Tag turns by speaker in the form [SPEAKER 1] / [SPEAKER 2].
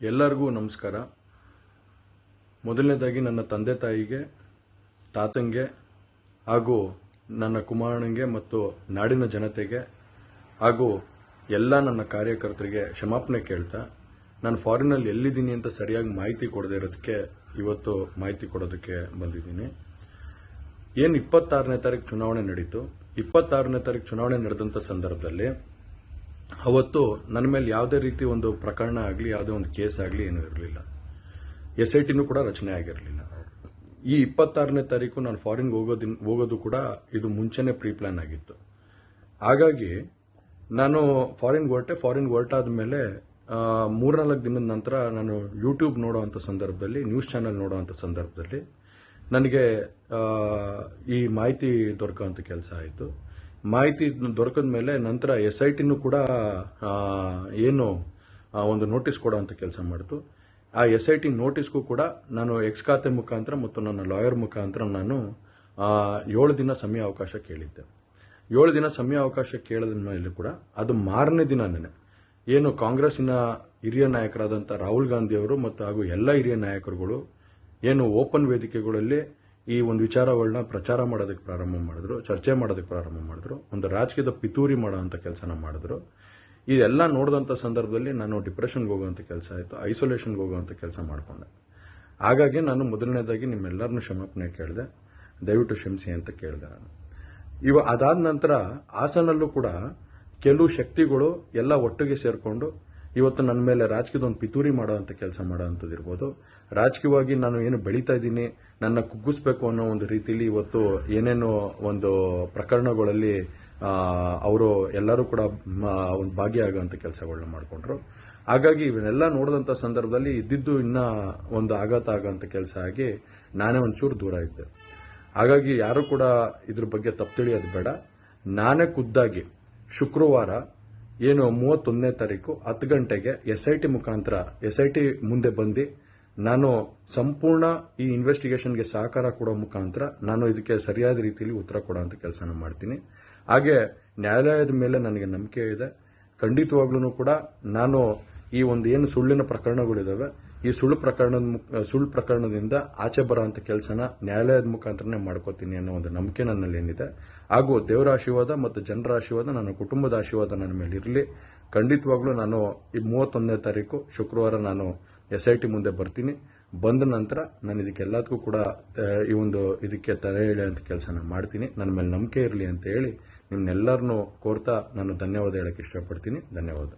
[SPEAKER 1] ಎಲ್ಲರಿಗೂ ನಮಸ್ಕಾರ. ಮೊದಲನೇದಾಗಿ ನನ್ನ ತಂದೆ ತಾಯಿಗೆ, ತಾತಂಗೆ ಹಾಗೂ ನನ್ನ ಕುಮಾರನಿಗೆ ಮತ್ತು ನಾಡಿನ ಜನತೆಗೆ ಹಾಗೂ ಎಲ್ಲ ನನ್ನ ಕಾರ್ಯಕರ್ತರಿಗೆ ಕ್ಷಮಾಪಣೆ ಕೇಳ್ತಾ, ನಾನು ಫಾರಿನಲ್ಲಿ ಎಲ್ಲಿದ್ದೀನಿ ಅಂತ ಸರಿಯಾಗಿ ಮಾಹಿತಿ ಕೊಡದೇ ಇರೋದಕ್ಕೆ ಇವತ್ತು ಮಾಹಿತಿ ಕೊಡೋದಕ್ಕೆ ಬಂದಿದ್ದೀನಿ. ಏನು 26ನೇ ತಾರೀಕು ಚುನಾವಣೆ ನಡೀತು. 26ನೇ ತಾರೀಕು ಚುನಾವಣೆ ನಡೆದಂಥ ಸಂದರ್ಭದಲ್ಲಿ ಅವತ್ತು ನನ್ನ ಮೇಲೆ ಯಾವುದೇ ರೀತಿ ಒಂದು ಪ್ರಕರಣ ಆಗಲಿ, ಯಾವುದೇ ಒಂದು ಕೇಸ್ ಆಗಲಿ ಏನೂ ಇರಲಿಲ್ಲ. SITನೂ ಕೂಡ ರಚನೆ ಆಗಿರಲಿಲ್ಲ. ಈ 26ನೇ ತಾರೀಕು ನಾನು ಫಾರಿನ್ಗೆ ಹೋಗೋದು ಕೂಡ ಇದು ಮುಂಚೆನೇ ಪ್ರೀ ಪ್ಲಾನ್ ಆಗಿತ್ತು. ಹಾಗಾಗಿ ನಾನು ಫಾರಿನ್ಗೆ ಹೊರಟಾದ ಮೇಲೆ 3-4 ದಿನದ ನಂತರ ನಾನು ಯೂಟ್ಯೂಬ್ ನೋಡೋವಂಥ ಸಂದರ್ಭದಲ್ಲಿ, ನ್ಯೂಸ್ ಚಾನೆಲ್ ನೋಡೋವಂಥ ಸಂದರ್ಭದಲ್ಲಿ ನನಗೆ ಈ ಮಾಹಿತಿ ದೊರಕುವಂಥ ಕೆಲಸ ಆಯಿತು. ಮಾಹಿತಿ ದೊರಕಿದ ಮೇಲೆ ನಂತರ SITನೂ ಕೂಡ ಏನು ಒಂದು ನೋಟಿಸ್ ಕೊಡೋವಂಥ ಕೆಲಸ ಮಾಡಿತು. ಆ SIT ನೋಟಿಸ್ಗೂ ಕೂಡ ನಾನು ಎಕ್ಸ್ ಖಾತೆ ಮುಖಾಂತರ ಮತ್ತು ನನ್ನ ಲಾಯರ್ ಮುಖಾಂತರ ನಾನು 7 ದಿನ ಸಮಯ ಅವಕಾಶ ಕೇಳಿದ್ದೆ. 7 ದಿನ ಸಮಯ ಅವಕಾಶ ಕೇಳಿದ ಮೇಲೆ ಕೂಡ ಅದು ಮಾರನೇ ದಿನನೇ ಏನು ಕಾಂಗ್ರೆಸ್ಸಿನ ಹಿರಿಯ ನಾಯಕರಾದಂಥ ರಾಹುಲ್ ಗಾಂಧಿಯವರು ಮತ್ತು ಹಾಗೂ ಎಲ್ಲ ಹಿರಿಯ ನಾಯಕರುಗಳು ಏನು ಓಪನ್ ವೇದಿಕೆಗಳಲ್ಲಿ ಈ ಒಂದು ವಿಚಾರಗಳನ್ನ ಪ್ರಚಾರ ಮಾಡೋದಕ್ಕೆ ಪ್ರಾರಂಭ ಮಾಡಿದ್ರು, ಚರ್ಚೆ ಮಾಡೋದಕ್ಕೆ ಪ್ರಾರಂಭ ಮಾಡಿದ್ರು, ಒಂದು ರಾಜಕೀಯದ ಪಿತೂರಿ ಮಾಡೋವಂಥ ಕೆಲಸನ ಮಾಡಿದ್ರು. ಇದೆಲ್ಲ ನೋಡಿದಂಥ ಸಂದರ್ಭದಲ್ಲಿ ನಾನು ಡಿಪ್ರೆಷನ್ಗೆ ಹೋಗುವಂಥ ಕೆಲಸ ಆಯಿತು, ಐಸೋಲೇಷನ್ಗೆ ಹೋಗುವಂಥ ಕೆಲಸ ಮಾಡಿಕೊಂಡೆ. ಹಾಗಾಗಿ ನಾನು ಮೊದಲನೇದಾಗಿ ನಿಮ್ಮೆಲ್ಲರನ್ನೂ ಕ್ಷಮಾಪಣೆ ಕೇಳಿದೆ, ದಯವಿಟ್ಟು ಕ್ಷಮಿಸಿ ಅಂತ ಕೇಳಿದೆ ನಾನು. ಅದಾದ ನಂತರ ಹಾಸನಲ್ಲೂ ಕೂಡ ಕೆಲವು ಶಕ್ತಿಗಳು ಎಲ್ಲ ಒಟ್ಟಿಗೆ ಸೇರಿಕೊಂಡು ಇವತ್ತು ನನ್ನ ಮೇಲೆ ರಾಜಕೀಯದ ಒಂದು ಪಿತೂರಿ ಮಾಡೋವಂಥ ಕೆಲಸ ಮಾಡೋವಂಥದ್ದು ಇರ್ಬೋದು. ರಾಜಕೀಯವಾಗಿ ನಾನು ಏನು ಬೆಳೀತಾ ಇದ್ದೀನಿ, ನನ್ನ ಕುಗ್ಗಿಸ್ಬೇಕು ಅನ್ನೋ ಒಂದು ರೀತಿಯಲ್ಲಿ ಇವತ್ತು ಏನೇನೋ ಒಂದು ಪ್ರಕರಣಗಳಲ್ಲಿ ಅವರು ಎಲ್ಲರೂ ಕೂಡ ಒಂದು ಭಾಗಿಯಾಗುವಂಥ ಕೆಲಸಗಳನ್ನ ಮಾಡಿಕೊಂಡ್ರು. ಹಾಗಾಗಿ ಇವನ್ನೆಲ್ಲ ನೋಡಿದಂಥ ಸಂದರ್ಭದಲ್ಲಿ ಇದ್ದಿದ್ದು ಇನ್ನೂ ಒಂದು ಆಘಾತ ಆಗೋಂಥ ಕೆಲಸ ಆಗಿ ನಾನೇ ಒಂಚೂರು ದೂರ ಇದ್ದೆ. ಹಾಗಾಗಿ ಯಾರು ಕೂಡ ಇದ್ರ ಬಗ್ಗೆ ತಪ್ಪು ತಿಳಿಯೋದು ಬೇಡ. ನಾನೇ ಖುದ್ದಾಗಿ ಶುಕ್ರವಾರ ಏನು 31ನೇ ತಾರೀಕು 10 ಗಂಟೆಗೆ SIT ಮುಖಾಂತರ SIT ಮುಂದೆ ಬಂದು ನಾನು ಸಂಪೂರ್ಣ ಈ ಇನ್ವೆಸ್ಟಿಗೇಷನ್ಗೆ ಸಹಕಾರ ಕೊಡೋ ಮುಖಾಂತರ ನಾನು ಇದಕ್ಕೆ ಸರಿಯಾದ ರೀತಿಯಲ್ಲಿ ಉತ್ತರ ಕೊಡೋಂಥ ಕೆಲಸನ ಮಾಡ್ತೀನಿ. ಹಾಗೆ ನ್ಯಾಯಾಲಯದ ಮೇಲೆ ನನಗೆ ನಂಬಿಕೆ ಇದೆ. ಖಂಡಿತವಾಗ್ಲೂ ಕೂಡ ನಾನು ಈ ಒಂದು ಏನು ಸುಳ್ಳಿನ ಪ್ರಕರಣಗಳಿದಾವೆ, ಈ ಸುಳ್ಳು ಪ್ರಕರಣದಿಂದ ಆಚೆ ಬರೋಂಥ ಕೆಲಸನ ನ್ಯಾಯಾಲಯದ ಮುಖಾಂತರನೇ ಮಾಡ್ಕೋತೀನಿ ಅನ್ನೋ ಒಂದು ನಂಬಿಕೆ ನನ್ನಲ್ಲಿ ಏನಿದೆ. ಹಾಗೂ ದೇವರ ಆಶೀರ್ವಾದ ಮತ್ತು ಜನರ ಆಶೀರ್ವಾದ, ನನ್ನ ಕುಟುಂಬದ ಆಶೀರ್ವಾದ ನನ್ನ ಮೇಲೆ ಇರಲಿ. ಖಂಡಿತವಾಗ್ಲೂ ನಾನು ಈ 31ನೇ ತಾರೀಕು ಶುಕ್ರವಾರ ನಾನು SIT ಮುಂದೆ ಬರ್ತೀನಿ. ಬಂದ ನಂತರ ನಾನು ಇದಕ್ಕೆಲ್ಲದಕ್ಕೂ ಕೂಡ ಇದಕ್ಕೆ ತಲೆ ಎಳೆಯುವಂಥ ಕೆಲಸನ ಮಾಡ್ತೀನಿ. ನನ್ನ ಮೇಲೆ ನಂಬಿಕೆ ಇರಲಿ ಅಂತ ಹೇಳಿ ನಿಮ್ನೆಲ್ಲರನ್ನೂ ಕೋರ್ತಾ ನಾನು ಧನ್ಯವಾದ ಹೇಳಕ್ಕೆ ಇಷ್ಟಪಡ್ತೀನಿ. ಧನ್ಯವಾದ.